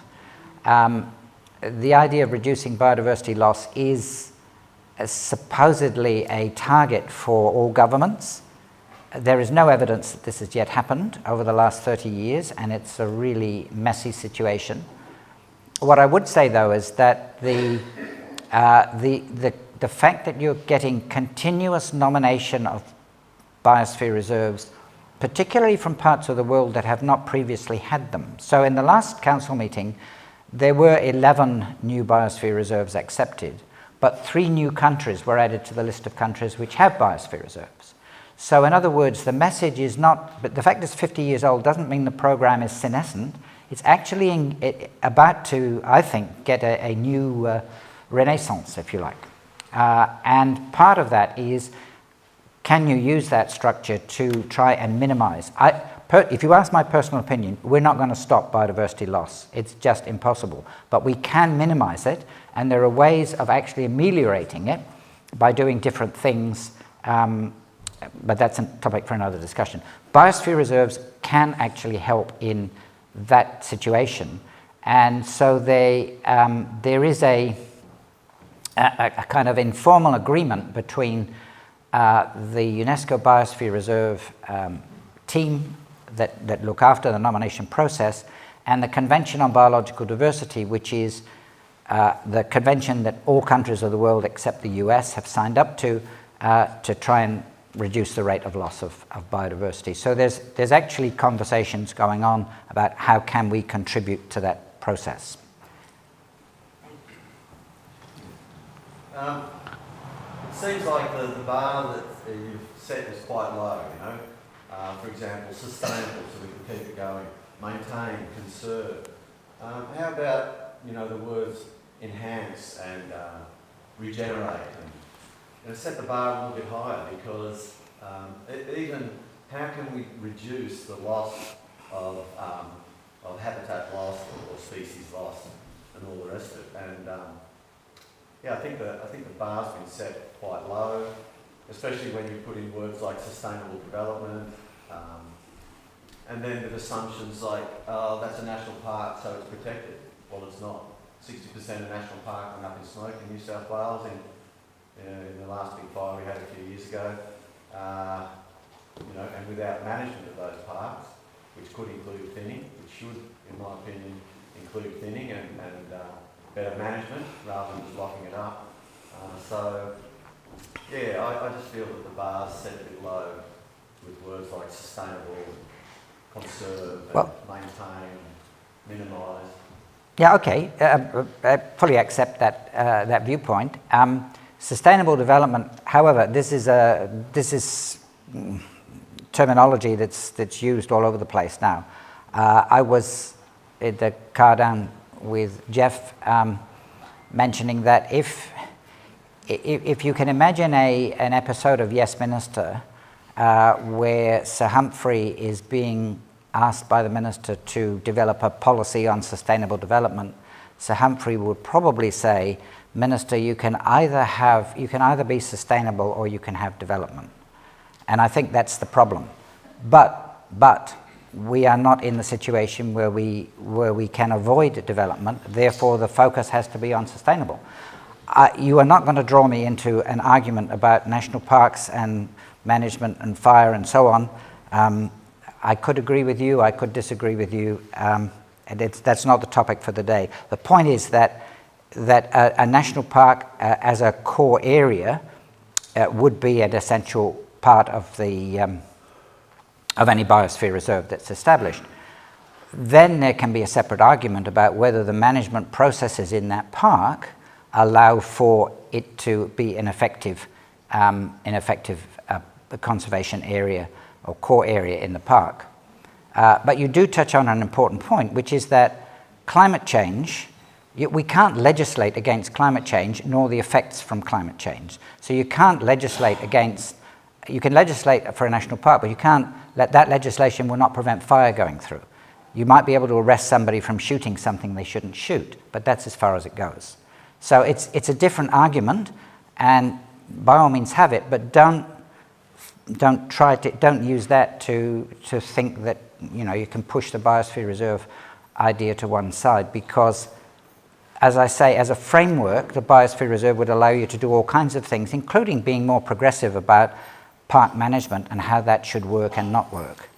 The idea of reducing biodiversity loss is supposedly a target for all governments. There is no evidence that this has yet happened over the last 30 years, and it's a really messy situation. What I would say, though, is that the fact that you're getting continuous nomination of biosphere reserves, particularly from parts of the world that have not previously had them. So in the last council meeting, there were 11 new biosphere reserves accepted, but 3 new countries were added to the list of countries which have biosphere reserves. So in other words, the message is not, but the fact it's 50 years old doesn't mean the program is senescent. It's actually about to, I think, get a new renaissance, if you like. And part of that is, can you use that structure to try and minimize? If you ask my personal opinion, we're not going to stop biodiversity loss. It's just impossible. But we can minimize it, and there are ways of actually ameliorating it by doing different things, but that's a topic for another discussion. Biosphere reserves can actually help in that situation, and so there is a kind of informal agreement between the UNESCO Biosphere Reserve team that look after the nomination process and the Convention on Biological Diversity, which is the convention that all countries of the world except the US have signed up to try and reduce the rate of loss of biodiversity. So there's actually conversations going on about how can we contribute to that process. It seems like the bar that you've set is quite low, you know. For example, sustainable, so we can keep it going, maintain, conserve. How about, you know, the words enhance and regenerate, and set the bar a little bit higher, because even how can we reduce the loss of habitat loss or species loss and all the rest of it? And yeah, I think the bar's been set quite low, especially when you put in words like sustainable development, and then with assumptions like, oh, that's a national park, so it's protected. Well, it's not. 60% of national park went up in smoke in New South Wales in the last big fire we had a few years ago. You know, and without management of those parks, which could include thinning, which should, in my opinion, include thinning and better management rather than just locking it up. So, yeah, I just feel that the bar's set a bit low with words like sustainable, conserve, maintain, minimise. Yeah, okay. I fully accept that viewpoint. Sustainable development, however, this is terminology that's used all over the place now. I was in the car down with Jeff mentioning that if you can imagine an episode of Yes Minister where Sir Humphrey is being asked by the minister to develop a policy on sustainable development, Sir Humphrey would probably say, Minister, you can either be sustainable or you can have development. And I think that's the problem. But we are not in the situation where we can avoid development, therefore the focus has to be on sustainable. You are not going to draw me into an argument about national parks and management and fire and so on. I could agree with you, I could disagree with you, and that's not the topic for the day. The point is that a national park as a core area would be an essential part of any biosphere reserve that's established. Then there can be a separate argument about whether the management processes in that park allow for it to be an effective conservation area or core area in the park. But you do touch on an important point, which is that climate change, we can't legislate against climate change nor the effects from climate change. So you can't legislate against, you can legislate for a national park, but you can't, that legislation will not prevent fire going through. You might be able to arrest somebody from shooting something they shouldn't shoot, but that's as far as it goes. So it's a different argument, and by all means have it, but don't use that to think that, you know, you can push the biosphere reserve idea to one side, because as I say, as a framework, the biosphere reserve would allow you to do all kinds of things, including being more progressive about park management and how that should work and not work.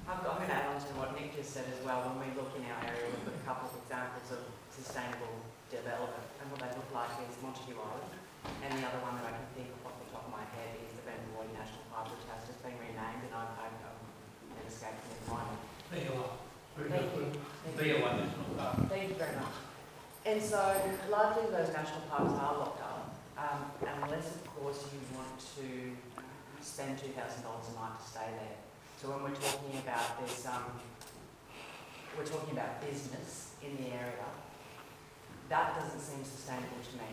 I'm going to add on to what Nick just said as well. When we look in our area, we've got a couple of examples of sustainable development, and what they look like is Montague Island, and the other one that I can think of off the top of my head is the Benmore National Park, which has just been renamed, and I've escaped from the final. Thank you. Be a one national park. Thank you very much. And so largely those national parks are locked up, unless of course you want to spend $2,000 a night to stay there. So when we're talking about this, we're talking about business in the area, that doesn't seem sustainable to me.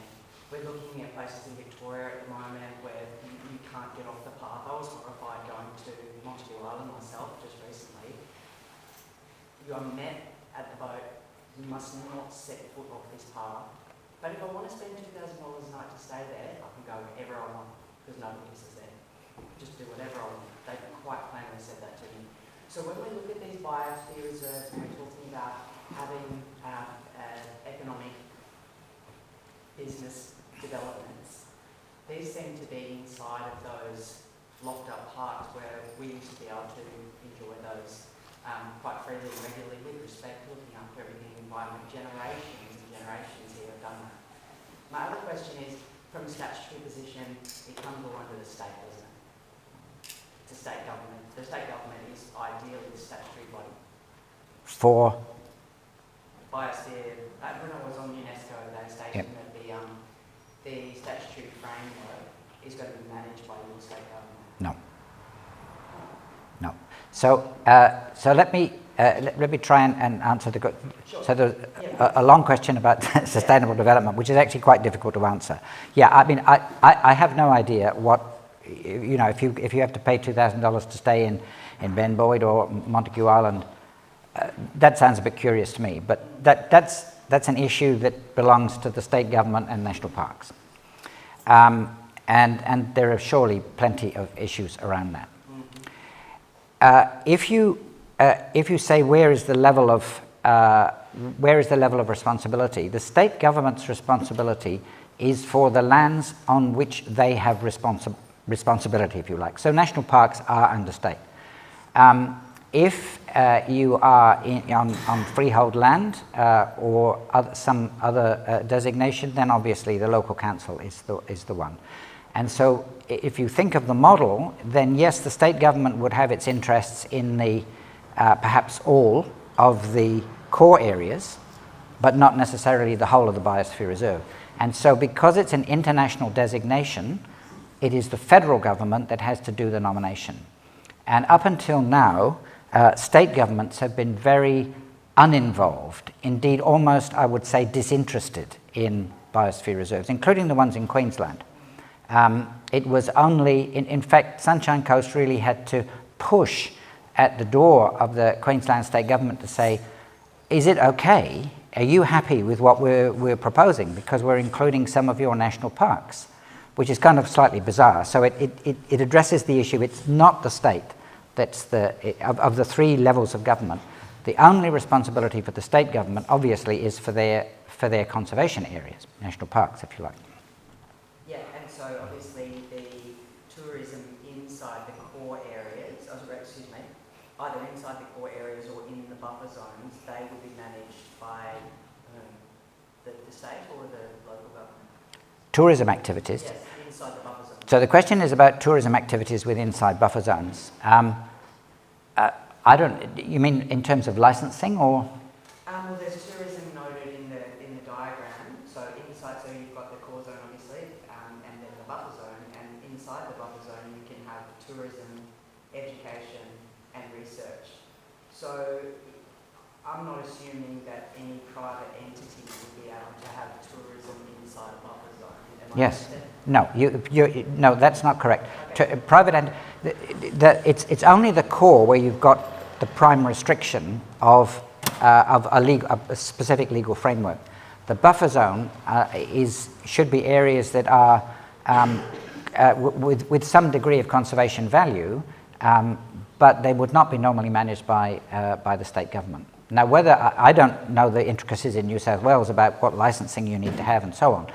We're looking at places in Victoria at the moment where you can't get off the path. I was horrified going to Montague Island myself just recently. You are met at the boat. You must not set foot off this path. But if I want to spend $2,000 a night to stay there, I can go wherever I want because nobody else is there. Just do whatever I want. They've quite plainly said that to me. So when we look at these biosphere reserves and we're talking about having economic business developments, these seem to be inside of those locked up parks where we used to be able to enjoy those quite freely and regularly with respect, looking after everything environment. Generations and generations here have done that. My other question is, from a statutory position, it comes all under the state, doesn't it? It's a state government. The state government is ideally the statutory body. For Biosphere, when I was on UNESCO, they stated that the statutory framework is going to be managed by your state government. no. So, so let me try and answer the. Sure. So there's a long question about sustainable development, which is actually quite difficult to answer. Yeah, I mean, I have no idea what, you know, if you have to pay $2,000 to stay in Ben Boyd or Montague Island, that sounds a bit curious to me. But that's an issue that belongs to the state government and national parks, and there are surely plenty of issues around that. If you say where is the level of responsibility, the state government's responsibility is for the lands on which they have responsibility, if you like. So national parks are under state. If you are on freehold land or some other designation, then obviously the local council is the one. And so if you think of the model, then yes, the state government would have its interests in the perhaps all of the core areas, but not necessarily the whole of the Biosphere Reserve. And so because it's an international designation, it is the federal government that has to do the nomination. And up until now, state governments have been very uninvolved, indeed almost, I would say, disinterested in biosphere reserves, including the ones in Queensland. It was only, in fact, Sunshine Coast really had to push at the door of the Queensland state government to say, is it okay? Are you happy with what we're proposing? Because we're including some of your national parks, which is kind of slightly bizarre. So it addresses the issue. It's not the state that's of the three levels of government. The only responsibility for the state government, obviously, is for their conservation areas, national parks, if you like. Yeah, and so obviously the tourism inside the core areas, either inside the core areas or in the buffer zones, they will be managed by the state or the local government? Tourism activities. Yes, inside the buffer zones. So the question is about tourism activities with inside buffer zones. You mean in terms of licensing or? Well, there's tourism noted in the diagram. So inside, so you've got the core zone obviously, and then the buffer zone, and inside the buffer zone you can have tourism, education, and research. So I'm not assuming that any private entity would be able to have tourism inside a buffer zone. Yes. No, no, that's not correct. Okay. Private and it's only the core where you've got the prime restriction of a specific legal framework. The buffer zone should be areas that are with some degree of conservation value, but they would not be normally managed by the state government. Now, whether I don't know the intricacies in New South Wales about what licensing you need to have and so on.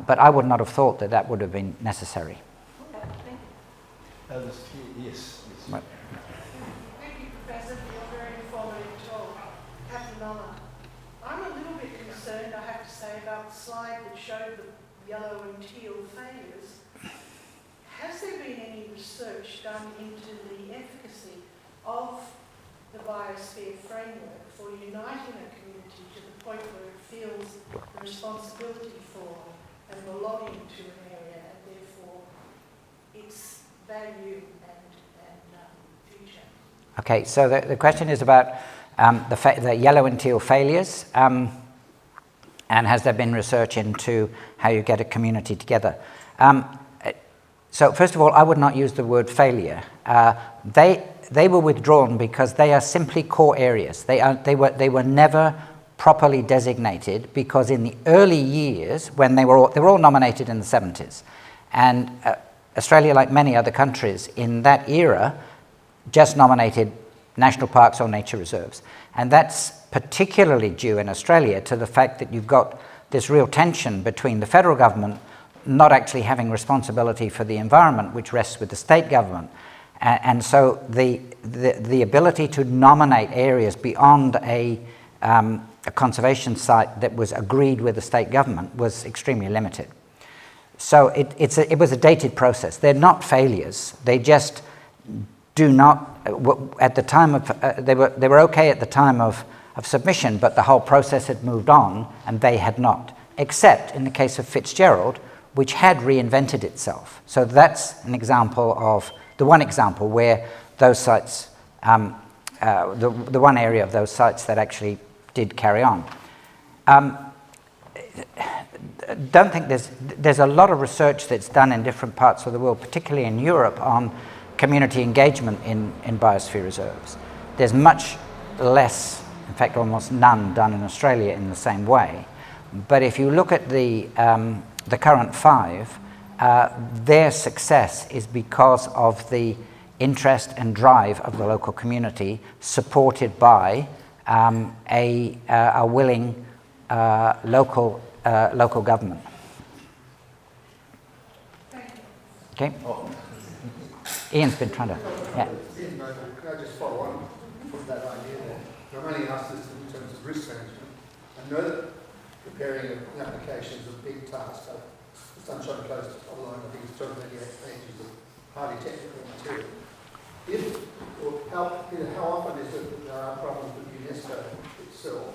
But I would not have thought that would have been necessary. Okay, thank you. Yes. Right. Thank you, Professor, for your very informative talk. Captain Muller, I'm a little bit concerned, I have to say, about the slide that showed the yellow and teal failures. Has there been any research done into the efficacy of the Biosphere framework for uniting a community to the point where it feels the responsibility for and belonging to an area, and therefore its value and future? Okay, so the question is about the yellow and teal failures, and has there been research into how you get a community together? So first of all, I would not use the word failure. They were withdrawn because they are simply core areas. They were never properly designated, because in the early years, when they were all nominated in the 70s, and Australia, like many other countries in that era, just nominated national parks or nature reserves. And that's particularly due in Australia to the fact that you've got this real tension between the federal government not actually having responsibility for the environment, which rests with the state government. And so the ability to nominate areas beyond a conservation site that was agreed with the state government was extremely limited. So it was a dated process. They're not failures. They just do not, at the time of, they were okay at the time of submission, but the whole process had moved on and they had not, except in the case of Fitzgerald, which had reinvented itself. So that's an example of, the one example where those sites, the one area of those sites that actually did carry on. Don't think there's a lot of research that's done in different parts of the world, particularly in Europe, on community engagement in biosphere reserves. There's much less, in fact almost none, done in Australia in the same way. But if you look at the current 5, their success is because of the interest and drive of the local community, supported by a willing local government. Okay. Ian's been trying to. Yeah. Ian, can I just follow on from that idea there? I'm only asked this in terms of risk management. I know that preparing an application is a big task. The Sunshine Coast online, I think it's 238 pages of highly technical material. How often is it that there are problems with UNESCO itself,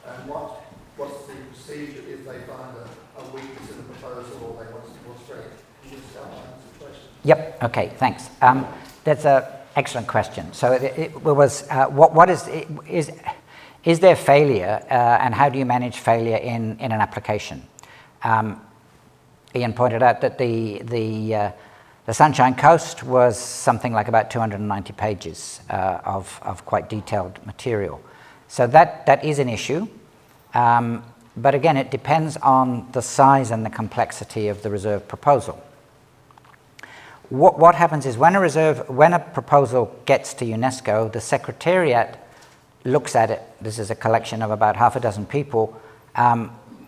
and what's the procedure if they find a weakness in the proposal or they want some more strength? Can you just outline the situation? Yep. Okay. Thanks. That's an excellent question. So it was what is there failure, and how do you manage failure in an application? Ian pointed out that the Sunshine Coast was something like about 290 pages of quite detailed material. So that is an issue. But again, it depends on the size and the complexity of the reserve proposal. What happens is when a proposal gets to UNESCO, the Secretariat looks at it. This is a collection of about half a dozen people.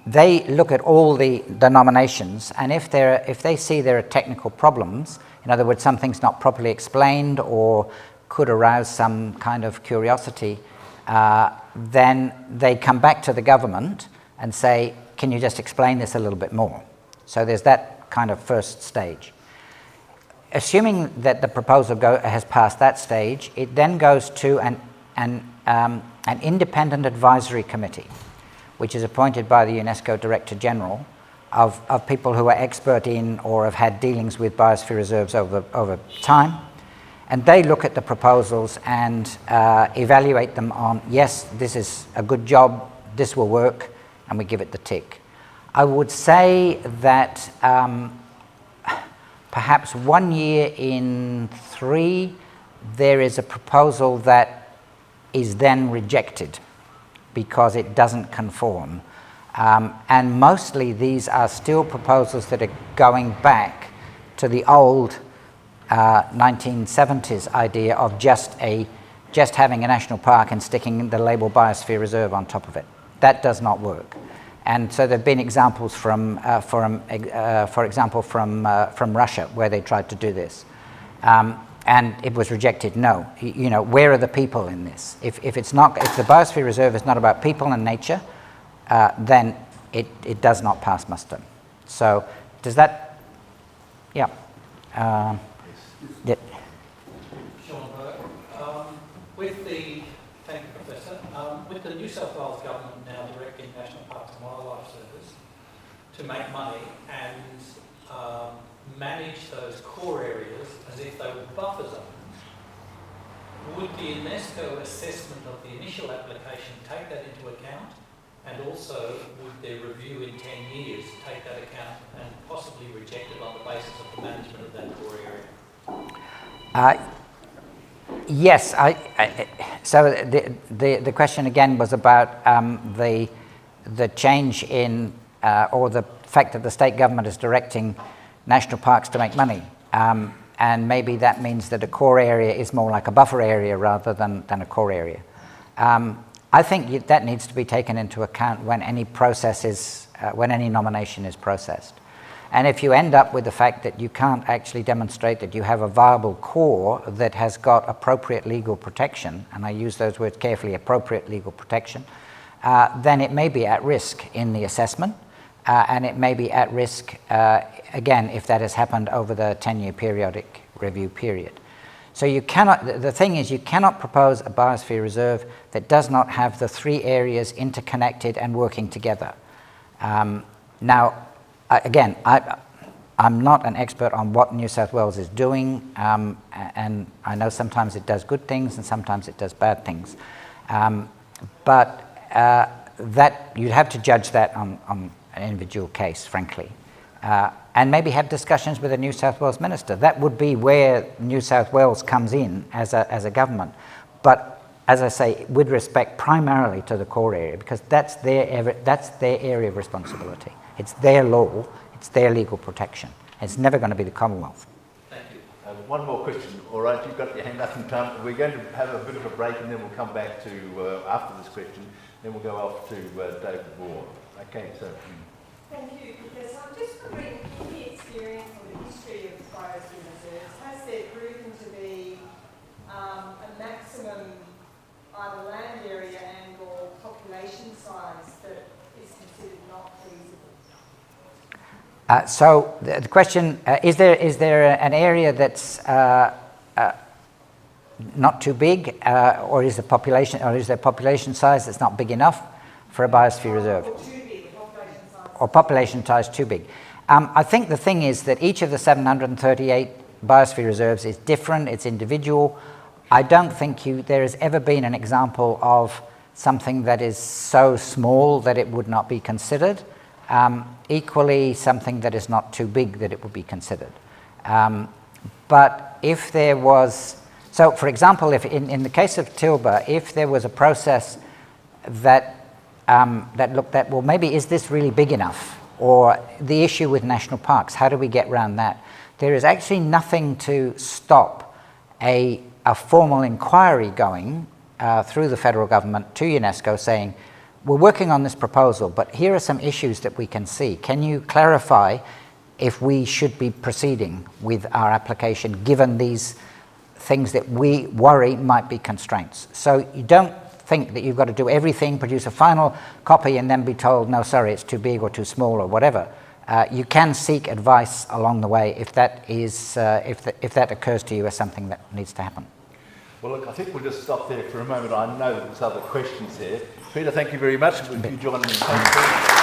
They look at all the nominations, and if they see there are technical problems, in other words, something's not properly explained or could arouse some kind of curiosity, then they come back to the government and say, can you just explain this a little bit more? So there's that kind of first stage. Assuming that the proposal has passed that stage, it then goes to an independent advisory committee, which is appointed by the UNESCO Director General of people who are expert in or have had dealings with biosphere reserves over time. And they look at the proposals and evaluate them on, yes, this is a good job, this will work, and we give it the tick. I would say that perhaps 1 year in 3, there is a proposal that is then rejected because it doesn't conform. And mostly these are still proposals that are going back to the old 1970s idea of just having a national park and sticking the label Biosphere Reserve on top of it. That does not work. And so there have been examples for example, from Russia, where they tried to do this. And it was rejected. No, where are the people in this? If the Biosphere Reserve is not about people and nature, then it does not pass muster. So does that? Yeah. Sean Burke. With the the New South Wales government now directing National Parks and Wildlife Service to make money and manage those core areas as if they were buffer zones, would the UNESCO assessment of the initial application take that into account? And also, would their review in 10 years take that account and possibly reject it on the basis of the management of that core area? Yes. So the question again was about the change in, or the fact that the state government is directing national parks to make money. And maybe that means that a core area is more like a buffer area rather than a core area. I think that needs to be taken into account when any process is, when any nomination is processed. And if you end up with the fact that you can't actually demonstrate that you have a viable core that has got appropriate legal protection, and I use those words carefully, appropriate legal protection, then it may be at risk in the assessment, and it may be at risk, again, if that has happened over the 10-year periodic review period. So you cannot, the thing is, you cannot propose a biosphere reserve that does not have the three areas interconnected and working together. Now, again, I'm not an expert on what New South Wales is doing, and I know sometimes it does good things and sometimes it does bad things. But that you'd have to judge that on an individual case, frankly. And maybe have discussions with the New South Wales minister. That would be where New South Wales comes in as a government. But as I say, with respect primarily to the core area, because that's their area of responsibility. It's their law, it's their legal protection. It's never going to be the Commonwealth. Thank you. One more question. All right, you've got your hand up in time. We're going to have a bit of a break and then we'll come back to, after this question, then we'll go off to David Moore. Okay, so... Thank you, because I'm just wondering, in the experience or the history of biosphere reserves, has there proven to be a maximum either land area and or population size that is considered not feasible? So the question, is there an area that's not too big, or is there population size that's not big enough for a biosphere reserve? Or population size too big. I think the thing is that each of the 738 biosphere reserves is different, it's individual. I don't think there has ever been an example of something that is so small that it would not be considered. Equally, something that is not too big that it would be considered. But if there was, so for example, if in the case of Tilba, if there was a process that looked at, well, maybe is this really big enough? Or the issue with national parks, how do we get around that? There is actually nothing to stop a formal inquiry going through the federal government to UNESCO saying, we're working on this proposal, but here are some issues that we can see. Can you clarify if we should be proceeding with our application given these things that we worry might be constraints? So you don't think that you've got to do everything, produce a final copy and then be told, no, sorry, it's too big or too small or whatever. You can seek advice along the way if that is, if that occurs to you as something that needs to happen. Well, look, I think we'll just stop there for a moment. I know that there's other questions there. Peter, thank you very much. Would you join me? Thank you.